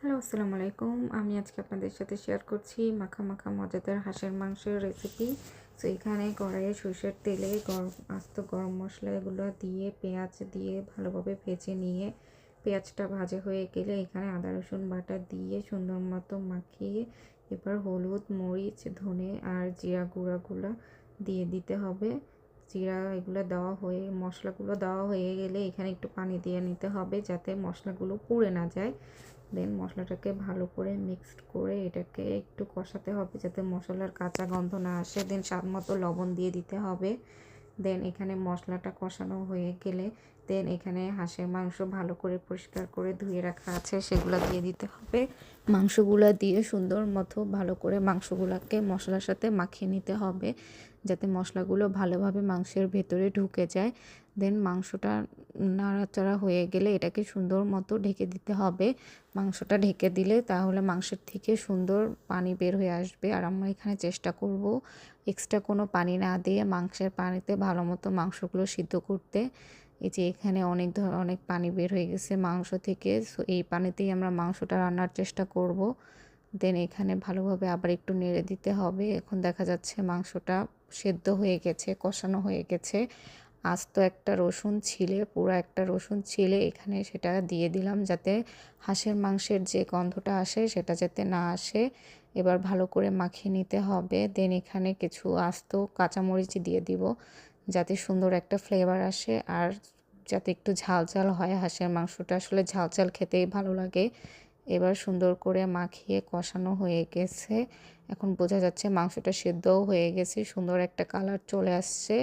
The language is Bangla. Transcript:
হ্যালো, আসসালামু আলাইকুম। আমি আজকে আপনাদের সাথে শেয়ার করছি মাখা মাখা মজাদার হাঁসের মাংসের রেসিপি। সো এখানে কড়াইয়ে সরষের তেলে আস্ত গরম মশলা এগুলো দিয়ে পেঁয়াজ দিয়ে ভালোভাবে ভেজে নিয়ে পেঁয়াজটা ভাজা হয়ে গেলে এখানে আদা রসুন বাটা দিয়ে সুন্দর মতো মাখিয়ে এবার হলুদ, মরিচ, ধনে আর জিরা গুঁড়াগুলো দিয়ে দিতে হবে। জিরা এগুলো দেওয়া হয়ে মশলাগুলো দেওয়া হয়ে গেলে এখানে একটু পানি দিয়ে নিতে হবে যাতে মশলাগুলো পুড়ে না যায়। দেন মশলাটাকে ভালো করে মিক্সড করে এটাকে একটু কষাতে হবে যাতে মশলার কাঁচা গন্ধ না আসে। দেন স্বাদ মতো লবণ দিয়ে দিতে হবে। দেন এখানে মশলাটা কষানো হয়ে গেলে দেন এখানে হাঁসের মাংস ভালো করে পরিষ্কার করে ধুয়ে রাখা আছে সেগুলো দিয়ে দিতে হবে। মাংসগুলো দিয়ে সুন্দর মতো ভালো করে মাংসগুলোকে মশলার সাথে মাখিয়ে নিতে হবে যাতে মশলাগুলো ভালোভাবে মাংসের ভেতরে ঢুকে যায়। দেন মাংসটা নাড়াচাড়া হয়ে গেলে এটাকে সুন্দর মতো ঢেকে দিতে হবে। মাংসটা ঢেকে দিলে তাহলে মাংসের থেকে সুন্দর পানি বের হয়ে আসবে। আর আমরা এখানে চেষ্টা করব এক্সট্রা কোনো পানি না দিয়ে মাংসের পানিতে ভালো মতো মাংসগুলো সিদ্ধ করতে। এই যে এখানে অনেক পানি বের হয়ে গেছে মাংস থেকে। সো এই পানিতেই আমরা মাংসটা রান্নার চেষ্টা করব। দেন এখানে ভালোভাবে আবার একটু নেড়ে দিতে হবে। এখন দেখা যাচ্ছে মাংসটা সেদ্ধ হয়ে গেছে, কষানো হয়ে গেছে। আস্ত একটা রসুন ছিলে, পুরো একটা রসুন ছিলে এখানে সেটা দিয়ে দিলাম যাতে হাঁসের মাংসের যে গন্ধটা আসে সেটা যাতে না আসে। এবার ভালো করে মাখিয়ে নিতে হবে। দেন এখানে কিছু আস্ত কাঁচামরিচ দিয়ে দিব যাতে সুন্দর একটা ফ্লেভার আসে আর যাতে একটু ঝাল ঝাল হয়। হাঁসের মাংসটা আসলে ঝাল ঝাল খেতেই ভালো লাগে। এবার সুন্দর করে মাখিয়ে কষানো হয়ে গেছে। এখন বোঝা যাচ্ছে মাংসটা সেদ্ধও হয়ে গেছে, সুন্দর একটা কালার চলে আসছে।